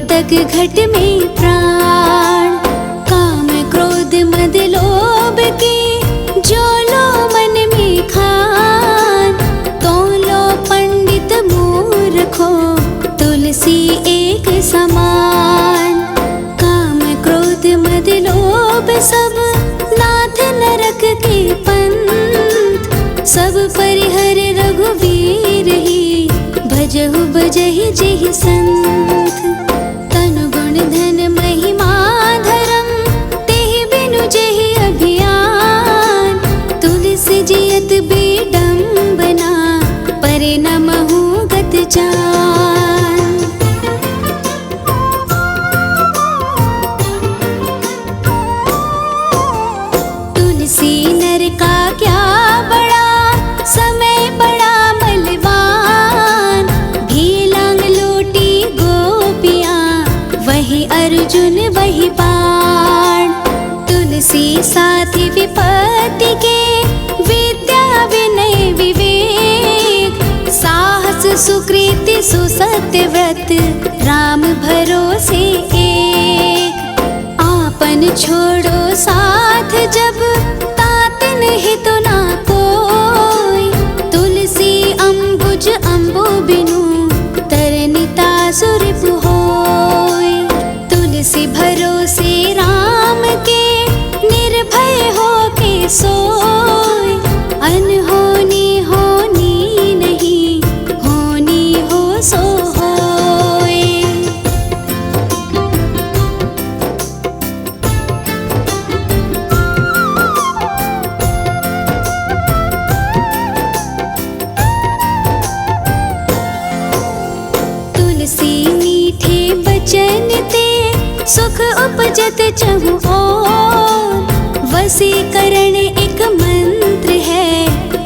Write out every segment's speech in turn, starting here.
तक घट में प्राण। काम क्रोध मद लोभ की जो लो मन में खान। तो लो पंडित मूर्खो तुलसी एक समान। काम क्रोध मद लोभ सब नाथ नरक के पंथ। सब परिहर रघुवीर ही भजहु बजहि जेहि संत। तनु गुण धन महिमा धर्म तेहि बिनु जेहि अभियान। तुलसी जियत विडम्बना परे नमहु गत जान। तुलसी नर का क्या बड़ा समय बड़ा बलवान। घीलांग लोटी गोपियाँ वही अर्जुन वही बाण। तुलसी साथी विपत्ति के विद्या विनय विवेक। साहस सुकृति सुसत्य व्रत राम भरोसे एक। आपन छोड़ो साथ जब तातन हित ना कोई। तुलसी अम्बुज अम्बु बिनु तरनिता सुरपु होय। तुलसी भरोसे राम के निर्भय हो के सोय। अनहोनी होनी नहीं होनी हो सो होय। तुलसी मीठे बचन ते सुख उपजत चहु ओर। वसीकरण एक मंत्र है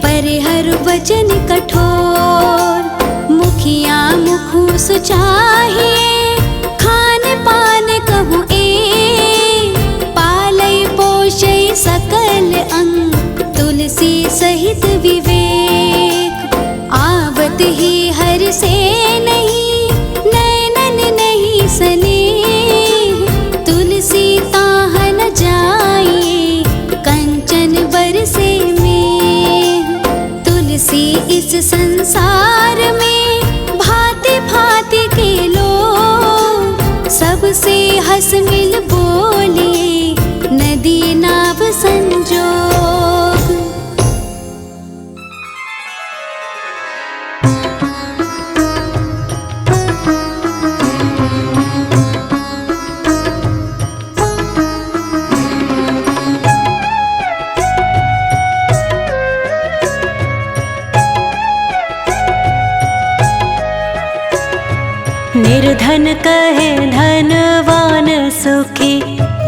परिहर वचन कठोर। मुखिया मुखु सुचाहिए खान पान कहूँ ए। पालय पोषय सकल अंग तुलसी सहित विवेक। आवत ही हर से नहीं नैनन नहीं स्नेह। तुलसी ताहन जाइए कंचन बरसे में। तुलसी इस संसार में भांति भांति के लोग। सबसे हंस मिल बोलिए नदी नाव संजोग। निर्धन कहे धनवान सुखी।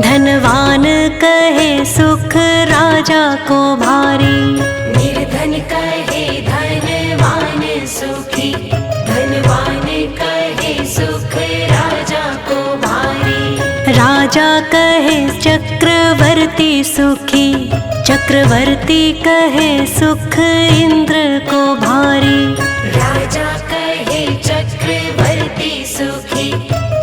धनवान कहे सुख राजा को भारी। निर्धन कहे धनवान सुखी। धनवान कहे सुख राजा को भारी। राजा कहे चक्रवर्ती सुखी। चक्रवर्ती कहे सुख इंद्र को भारी। राजा कहे चक्रवर्ती सुखी।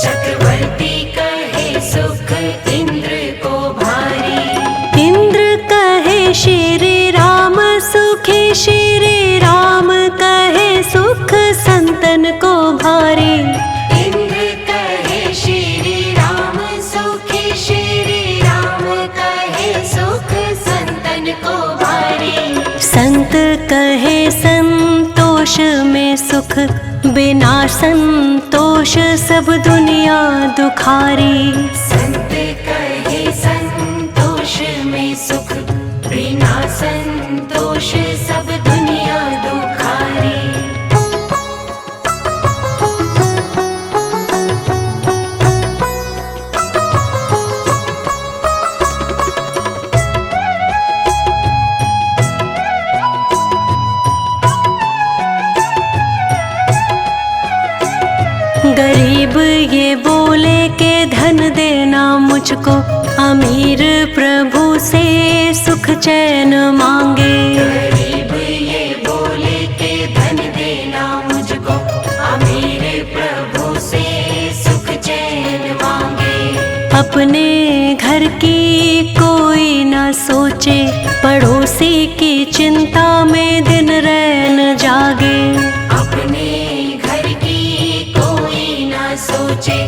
चक्रवर्ती कहे सुख इंद्र को भारी। इंद्र कहे श्री राम सुखी। श्री राम कहे सुख संतन को भारी। इंद्र कहे श्री राम सुखी। श्री राम कहे सुख संतन को भारी। संत कहे संतोष में सुख। बिना संतोष सब दुनिया दुखारी। संत कहे संतोष में सुख। बिना संतोष सब दुनिया दुखारी। गरीब ये बोले के धन देना मुझको। अमीर प्रभु से सुख चैन मांगे। गरीब ये बोले के धन देना मुझको। अमीर प्रभु से सुख चैन अपने घर की कोई न सोचे, पड़ोसी की चिंता में दिन रैन जागे। अपने घर की कोई ना सोचे,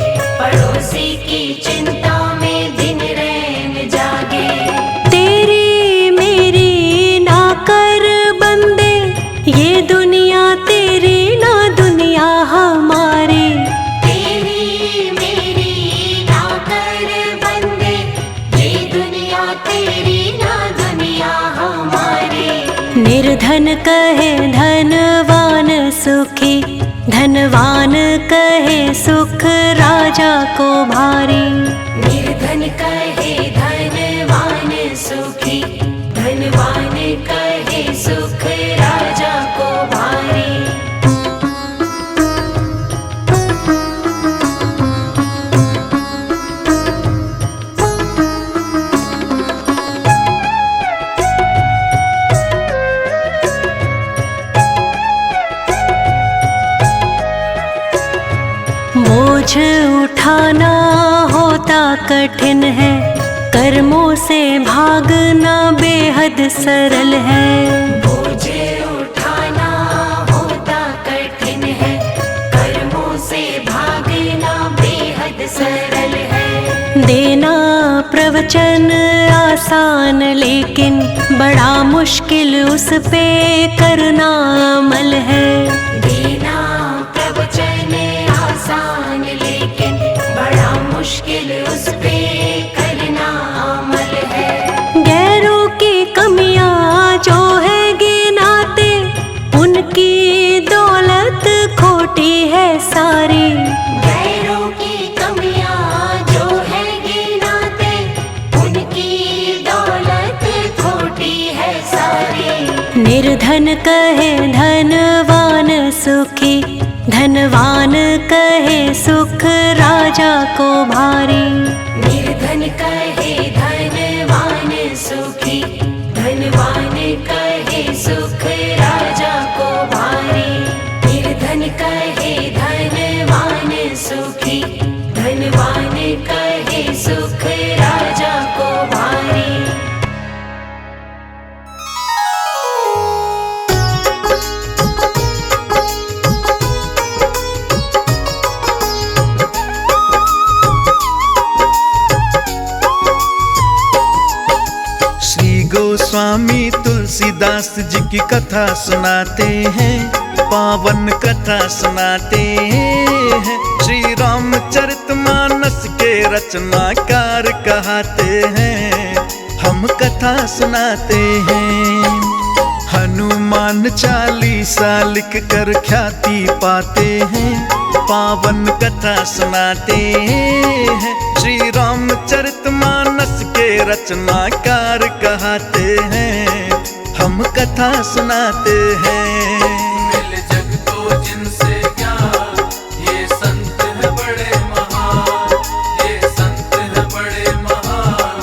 पड़ोसी की चिंता में दिन रैन जागे। तेरी मेरी ना कर बंदे, ये दुनिया तेरी ना दुनिया हमारी। तेरी मेरी ना कर बंदे, ये दुनिया तेरी ना दुनिया हमारी। निर्धन कहे धनवान सुखी, धनवान कहे सुख राजा को भारी। निर्धन कहे धनवान सुखी, धनवान कहे सुख राजा को भारी। बोझ उठाना होता कठिन है, कर्मों से भागना बेहद सरल है। बोझ उठाना होता कठिन है, कर्मों से भागना बेहद सरल है। देना प्रवचन आसान लेकिन बड़ा मुश्किल उस पे करना अमल है। देना प्रवचन आसान लेकिन बड़ा मुश्किल उस पे करना अमल है। गैरों की कमियां जो है गिनाते, उनकी दौलत खोटी है सारी। गैरों की कमियां जो है गिनाते, उनकी दौलत खोटी है सारी। निर्धन कहे धनवान सुखी, धनवान कहे सुख राजा को भारी। निर्धन कहे धनवान सुखी, धनवान कहे सुख राजा को भारी। निर्धन कहे धनवान सुखी, धनवान कहे सुख राजा को भारी। गोस्वामी तुलसीदास जी की कथा सुनाते हैं, पावन कथा सुनाते हैं। श्री रामचरितमानस के रचनाकार कहते हैं, हम कथा सुनाते हैं। हनुमान चालीसा लिख कर ख्याति पाते हैं, पावन कथा सुनाते हैं। श्री रामचरितमानस के रचनाकार कहते हैं, हम कथा सुनाते हैं। मिल जग को जिनसे ज्ञान, ये संत है बड़े महान, ये संत है बड़े महान,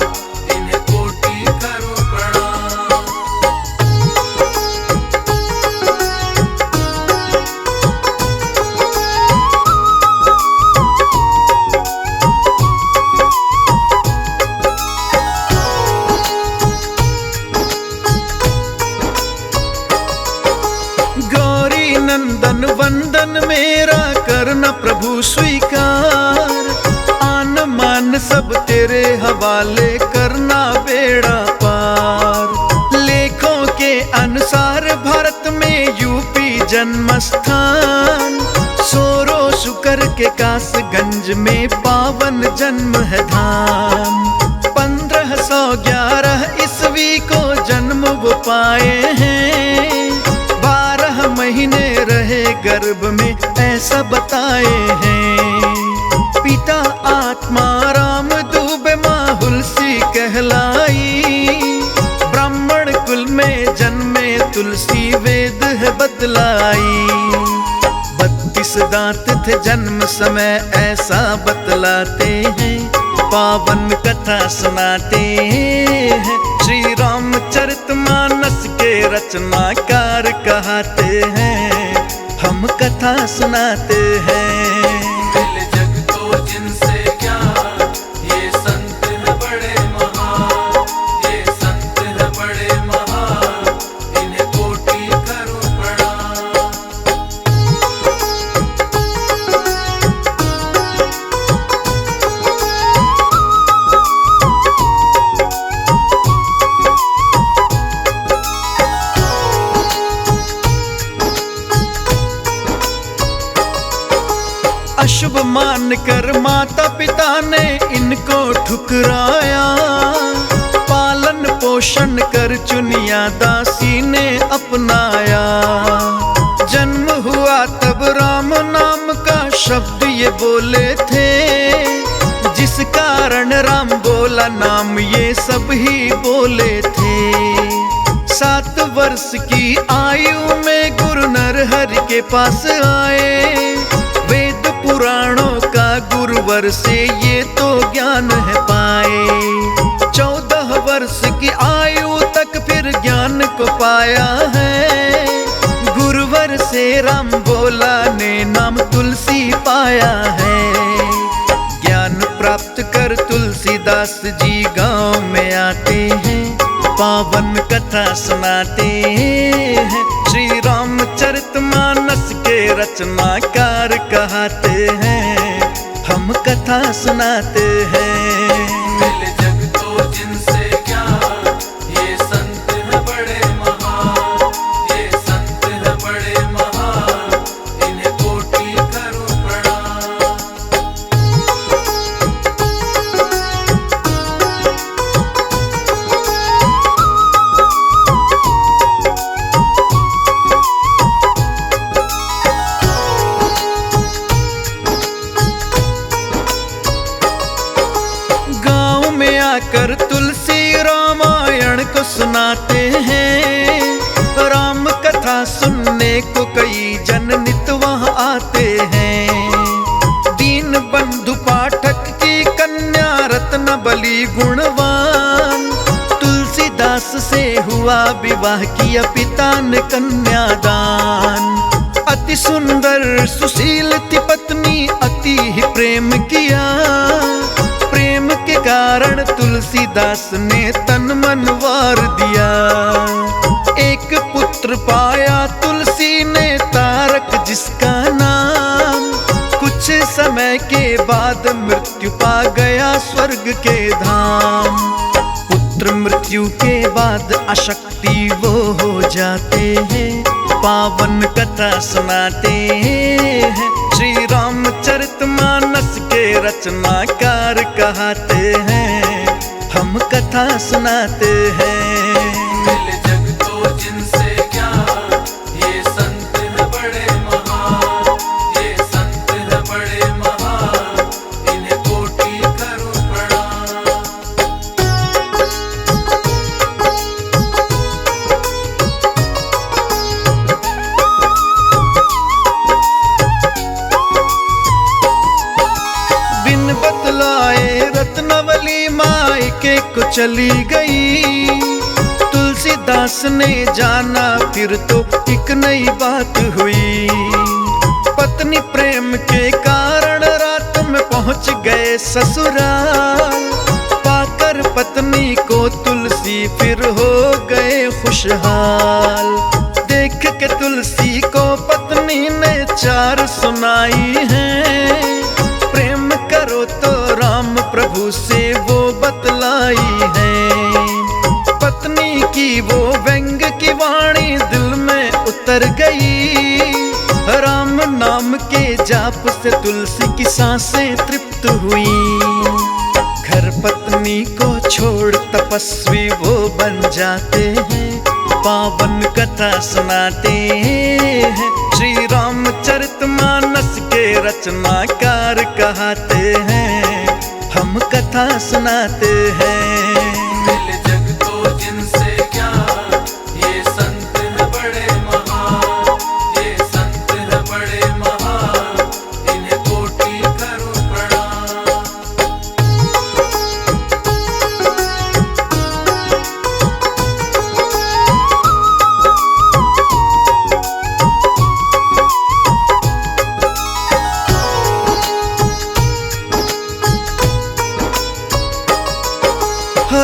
इन्हें कोटि करो प्रणाम। नंदन वंदन मेरा करना प्रभु स्वीकार, आन मान सब तेरे हवाले करना बेड़ा पार। लेखों के अनुसार भारत में यूपी जन्म स्थान, सोरो शुकर के कासगंज में पावन जन्म है धाम। 1511 ईस्वी को जन्म वो पाए हैं, 12 महीने रहे गर्भ में ऐसा बताए हैं। पिता आत्मा राम दुबे माँ हुलसी कहलाई, ब्राह्मण कुल में जन्मे तुलसी वेद है बतलाई। 32 दांत थे जन्म समय ऐसा बतलाते हैं, पावन कथा सुनाते हैं। श्री रामचरितमानस के रचनाकार कहते हैं, हम कथा सुनाते हैं। मिल जग को जिनसे ज्ञान, ये अशुभ मानकर माता पिता ने इनको ठुकराया, पालन पोषण कर चुनिया दासी ने अपनाया। जन्म हुआ तब राम नाम का शब्द ये बोले थे, जिस कारण राम बोला नाम ये सब ही बोले थे। 7 वर्ष की आयु में गुरु नरहरि के पास आए, वेद पुराणों का गुरुवर से ये तो ज्ञान है पाए। 14 वर्ष की आयु तक फिर ज्ञान को पाया है, गुरुवर से राम बोला ने नाम तुलसी पाया है। ज्ञान प्राप्त कर तुलसीदास जी गांव में आते हैं, पावन कथा सुनाते हैं। श्री रामचरितमानस के रचनाकार कहते हैं, हम कथा सुनाते हैं। मिल जग तो जिनसे क्या, ये संत है बड़े महान, ये संत है बड़े महान, इन्हें कोटि करूं प्रणाम। गांव में आकर तुलसी रामायण को सुनाते हैं, राम कथा सुनने को कई जन नित वहां आते हैं। दीन बंधु पाठक की कन्या रत्न बली गुणवान, तुलसीदास से हुआ विवाह किया पिता ने कन्यादान। अति सुंदर सुशील थी पत्नी, अति ही प्रेम किया, प्रेम के कारण तुलसीदास ने तन मन वार दिया। एक पुत्र पाया तुलसी ने तारक जिसका नाम, कुछ समय के बाद मृत्यु पा गया स्वर्ग के धाम। पुत्र मृत्यु के बाद अशक्ति वो हो जाते हैं, पावन कथा सुनाते हैं। श्री रामचरितमानस के रचनाकार कहते हैं, हम कथा सुनाते हैं। मिल जग तो जिनसे क्या, ये संत है बड़े महान, ये संत है बड़े महान, इन्हें कोटि करूं प्रणाम। बिन बतलाए रत्नवली मायके को चली गई, तुलसीदास ने जाना फिर तो एक नई बात हुई। पत्नी प्रेम के कारण रात में पहुंच गए ससुराल, पाकर पत्नी को तुलसी फिर हो गए खुशहाल। देख के तुलसी को पत्नी ने 4 सुनाई है, प्रेम करो तो राम प्रभु से वो बतलाई है। पत्नी की वो व्यंग की वाणी दिल में उतर गई, राम नाम के जाप से तुलसी की सांसें तृप्त हुई। घर पत्नी को छोड़ तपस्वी वो बन जाते हैं, पावन कथा सुनाते हैं। श्री रामचरितमानस के रचनाकार कहते हैं, हम कथा सुनाते हैं। मिल जग तो जिनसे क्या, ये संत है बड़े महान, ये संत है बड़े महान, इन्हें कोटि करूं प्रणाम।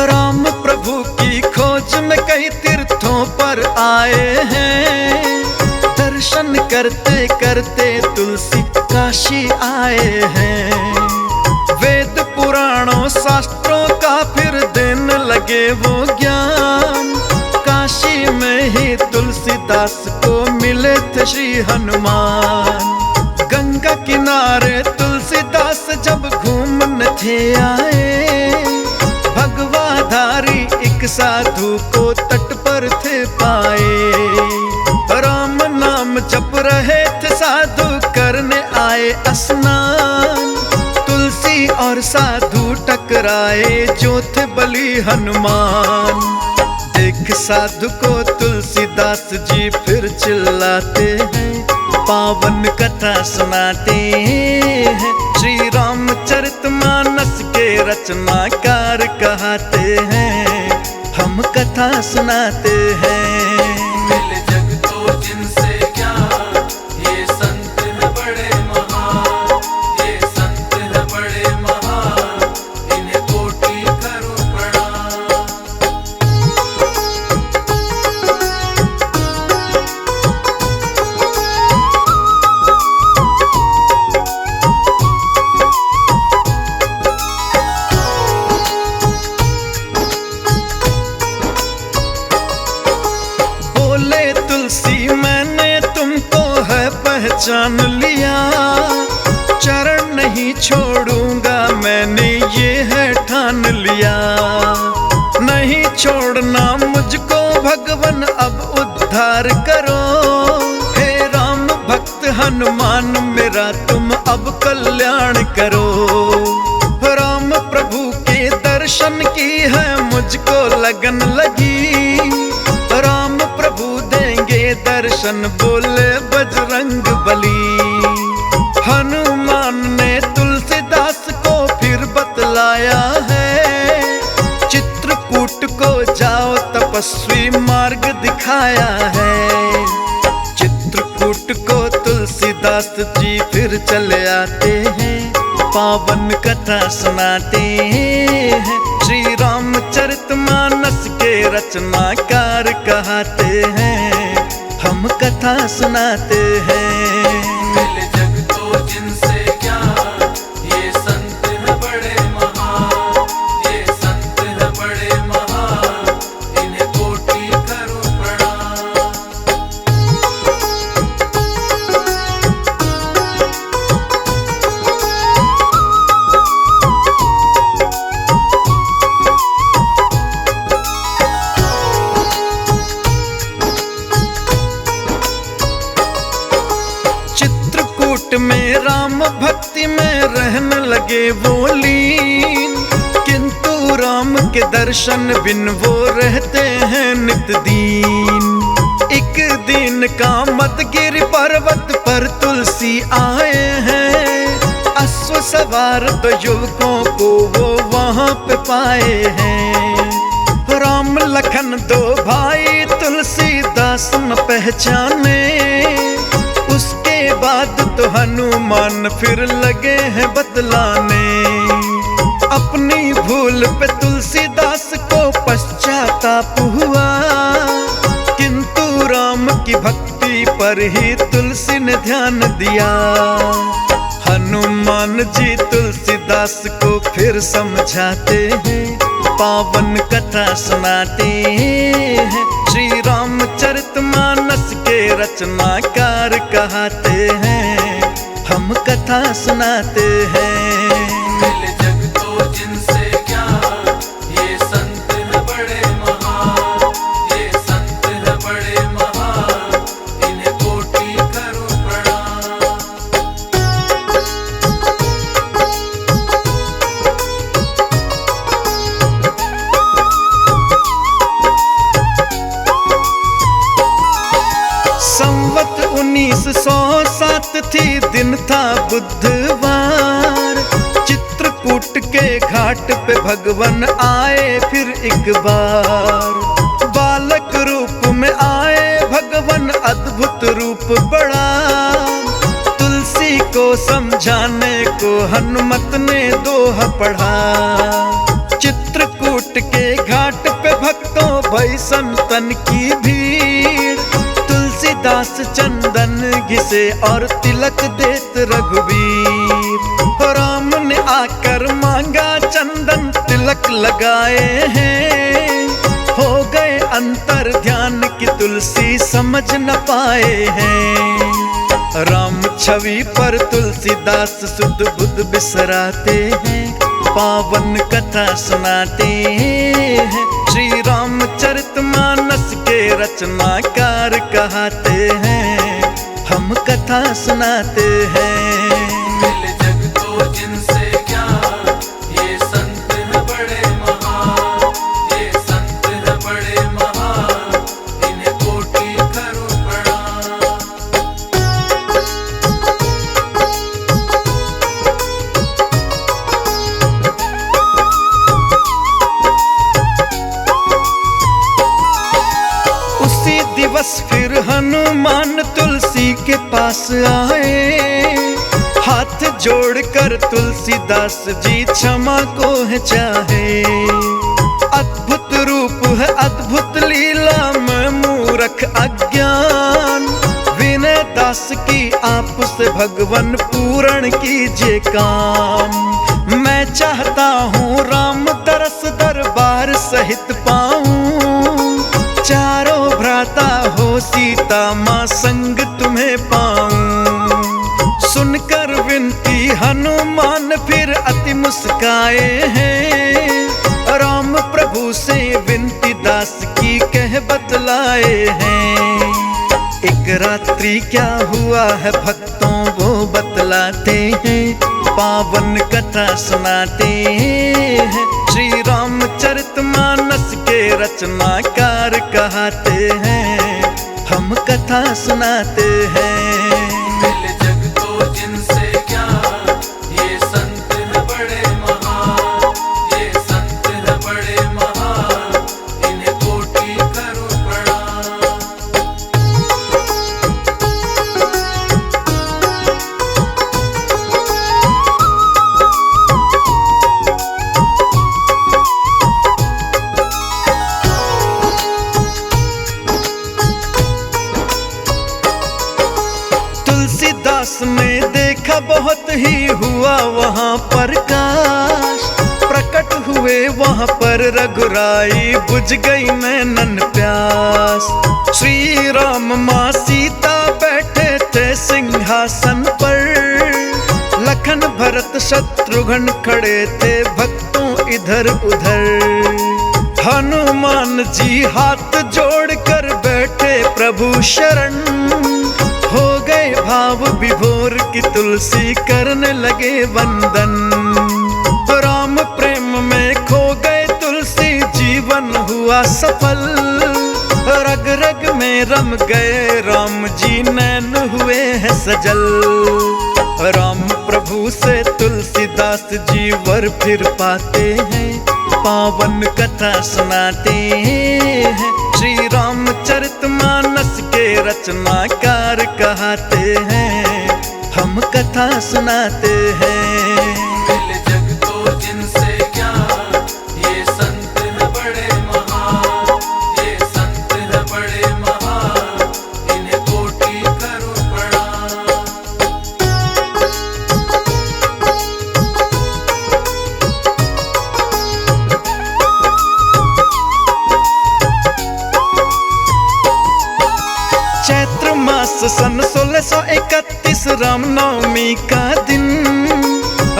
राम प्रभु की खोज में कई तीर्थों पर आए हैं, दर्शन करते करते तुलसी काशी आए हैं। वेद पुराणों शास्त्रों का फिर देने लगे वो ज्ञान, काशी में ही तुलसीदास को मिले थे श्री हनुमान। गंगा किनारे किनारे तुलसीदास जब घूमने थे आए, भगवाधारी एक साधु को तट पर थे पाए। राम नाम जप रहे थे साधु करने आए स्नान, तुलसी और साधु टकराए जो थे बलि हनुमान। देख साधु को तुलसीदास जी फिर चिल्लाते हैं, पावन कथा सुनाते हैं। श्री रामचरितमानस के रचनाकार कहते हैं, हम कथा सुनाते हैं। मिल जग तो जिनसे क्या, ये संत है बड़े महान, ये संत है बड़े महान, इन्हें कोटि करूं प्रणाम। बोले तुलसी मैंने तुमको है पहचान लिया, चरण नहीं छोड़ूंगा मैंने ये है ठान लिया। नहीं छोड़ना मुझको भगवन अब उद्धार करो, हे राम भक्त हनुमान मेरा तुम अब कल्याण करो। राम प्रभु के दर्शन की है मुझको लगन लगी, राम प्रभु देंगे दर्शन बोले बजरंग बली। हनुमान ने तुलसीदास को फिर बतलाया है, चित्रकूट को जाओ तपस्वी मार्ग दिखाया है। चित्रकूट को तुलसीदास जी फिर चले आते हैं, पावन कथा सुनाते हैं। श्री रामचरितमानस के रचनाकार कहते हैं, हम कथा सुनाते हैं। मिल जग तो जिनसे क्या, ये संत है बड़े महान, ये संत है बड़े महान, इन्हें कोटि करूं प्रणाम। चित्रकूट में राम भक्ति में रहने लगे वो लीन, किंतु राम के दर्शन बिन वो रहते हैं नित दीन। एक दिन कामदगिरि पर्वत पर तुलसी आए हैं, अश्व सवार दो युवकों को वो वहां पे पाए हैं। राम लखन दो भाई तुलसीदास न पहचाने, उसके बाद तो हनुमान फिर लगे हैं बतलाने। अपनी भूल पे तुलसीदास को पश्चाताप हुआ, किंतु राम की भक्ति पर ही तुलसी ने ध्यान दिया। हनुमान जी तुलसीदास को फिर समझाते हैं, पावन कथा सुनाते हैं। श्री रामचरितमानस के रचनाकार कहते हैं, हम कथा सुनाते हैं। मिल जग तो जिनसे क्या, ये संत है बड़े महान, ये संत है बड़े महान, इन्हें कोटि करूं प्रणाम। संवत 1907 थी, दिन था बुधवार। चित्रकूट के घाट पे भगवन आए फिर एक बार। बालक रूप में आए भगवन, अद्भुत रूप बड़ा। तुलसी को समझाने को हनुमत ने दोहा पढ़ा। चित्रकूट के घाट पे भक्तों भई संतन की भीड़, तुलसीदास चंदन घिसे और तिलक देत रघुवीर। राम ने आकर मांगा चंदन, तिलक लगाए हैं। हो गए अंतर ध्यान की तुलसी समझ न पाए हैं। राम छवि पर तुलसीदास सुध बुध बिसराते हैं, पावन कथा सुनाते हैं। श्री रामचरितमानस के रचनाकार कहते हैं, हम कथा सुनाते हैं। मिल जग को जिनसे ज्ञान, ये संत है बड़े महान, ये संत है बड़े महान, इन्हें कोटि करूं प्रणाम। उसी दिवस फिर हनुमान तुलसी के पास आए, हाथ जोड़कर तुलसीदास जी क्षमा को है चाहे। अद्भुत रूप है अद्भुत लीला में मूरख अज्ञान, विनय दास की आप से भगवन पूर्ण कीजिए काम। मैं चाहता हूँ राम तरस दरबार सहित पाऊं, चारों भ्राता हो सीता माँ संग तुम्हें पाऊं। सुनकर विनती हनुमान फिर अति मुस्काए हैं, राम प्रभु से विनती दास की कह बतलाए हैं। एक रात्रि क्या हुआ है भक्तों वो बतलाते हैं, पावन कथा सुनाते हैं। श्री रामचरितमानस के रचनाकार कहते हैं, हम कथा सुनाते हैं। मिल जग को जिनसे ज्ञान, ये संत है बड़े महान, ये संत है बड़े महान, इन्हें कोटि करूं प्रणाम। तुलसीदास ने देखा बहुत ही हुआ वहाँ प्रकाश, प्रकट हुए वहाँ पर रघुराई, बुझ गई नैनन प्यास। श्री राम माँ सीता बैठे थे सिंहासन पर, लखन भरत शत्रुघ्न खड़े थे भक्तों इधर उधर। हनुमान जी हाथ जोड़कर बैठे प्रभु शरण, हो गए भाव विभोर की तुलसी करने लगे वंदन। राम प्रेम में खो गए तुलसी जीवन हुआ सफल, रग रग में रम गए राम जी नैन हुए हैं सजल। राम प्रभु से तुलसीदास जी वर फिर पाते हैं, पावन कथा सुनाते हैं। श्री रामचरितमानस के रचनाकार कहते हैं, हम कथा सुनाते हैं। मिल जग को जिनसे ज्ञान, ये संत है बड़े महान, ये संत है बड़े महान, इन्हें कोटि करूं प्रणाम। चैत्र मास सन 1631 रामनवमी का दिन,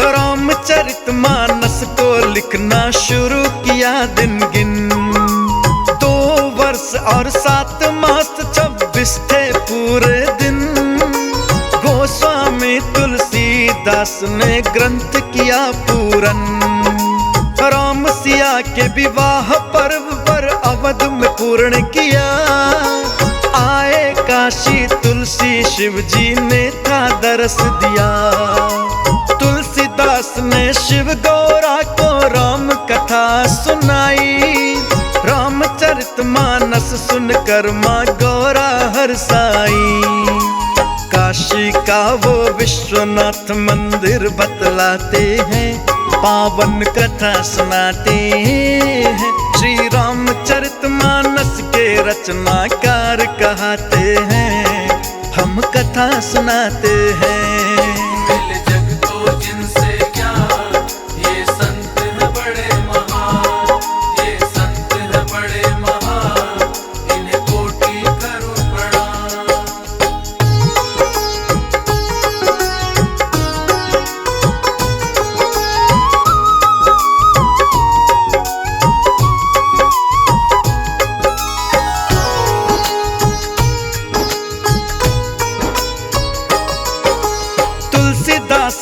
रामचरितमानस को लिखना शुरू किया दिन गिन। 2 वर्ष और 7 मास 26 थे पूरे दिन, गोस्वामी तुलसीदास ने ग्रंथ किया पूरन। राम सिया के विवाह पर्व पर अवध में पूर्ण किया, आए काशी तुलसी शिव जी ने था दरस दिया। तुलसीदास ने शिव गौरा को राम कथा सुनाई, रामचरितमानस सुनकर माँ गौरा हर्षाई। काशी का वो विश्वनाथ मंदिर बतलाते हैं, पावन कथा सुनाते हैं। श्री रामचरितमानस के रचनाकार कहते हैं, हम कथा सुनाते हैं। मिल जग को जिनसे ज्ञान, ये संत है बड़े महान, ये संत है बड़े महान, इन्हें कोटि करूं प्रणाम।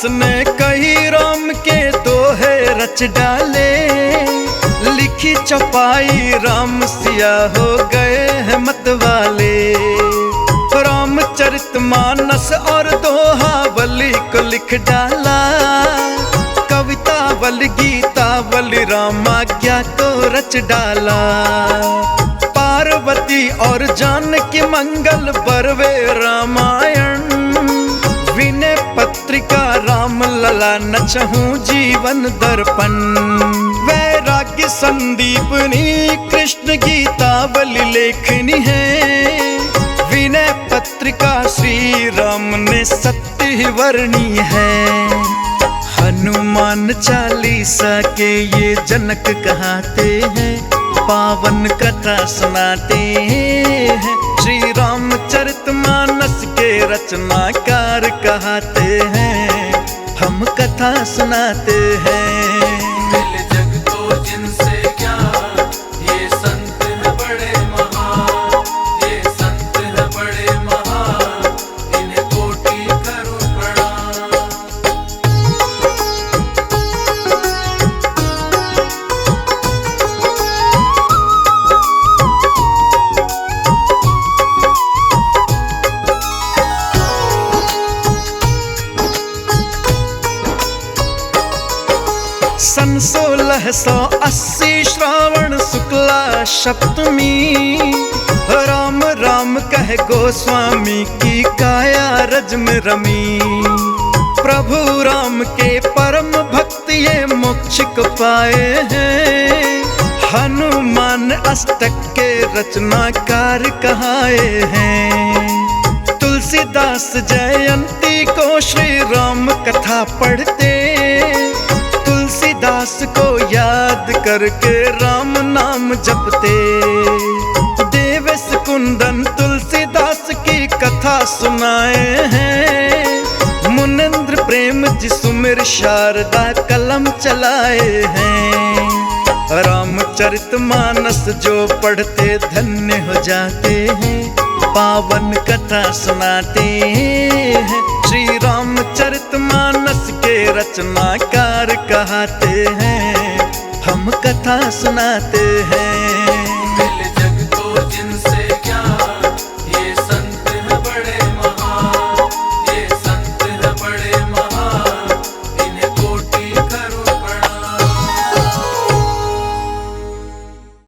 ने कही राम के दोहे रच डाले, लिखी चौपाई राम सिया हो गए हैं मतवाले। रामचरितमानस और दोहावली को लिख डाला, कवितावल गीतावल रामाज्ञा को रच डाला। पार्वती और जानकी मंगल बरवे रामायण, विनय पत्रिका राम लला नचहूं जीवन दर्पण। वैराग्य संदीपनी कृष्ण गीतावली लेखनी है, विनय पत्रिका श्री राम ने सत्य वर्णी है। हनुमान चालीसा के ये जनक कहते हैं, पावन कथा सुनाते हैं। श्री रामचरितमानस के रचनाकार कहते हैं, हम कथा सुनाते हैं। मिल जग को जिनसे क्या, ये संत है बड़े महान, ये संत है बड़े महान, इन्हें कोटि करूं प्रणाम। सन 1680 श्रावण शुक्ला सप्तमी, राम राम कह गोस्वामी की काया रज में रमी। प्रभु राम के परम भक्त ये मोक्ष को पाए हैं, हनुमान अष्टक के रचनाकार कहाए हैं। तुलसीदास जयंती को श्री राम कथा पढ़ते, तुलसीदास को याद करके राम नाम जपते। देवेश कुंदन तुलसीदास की कथा सुनाए हैं, मुनिंद्र प्रेम जी सुमिर शारदा कलम चलाए हैं। रामचरितमानस जो पढ़ते धन्य हो जाते हैं, पावन कथा सुनाते हैं। श्री रामचरितमानस के रचनाकार कहते हैं, हम कथा सुनाते हैं।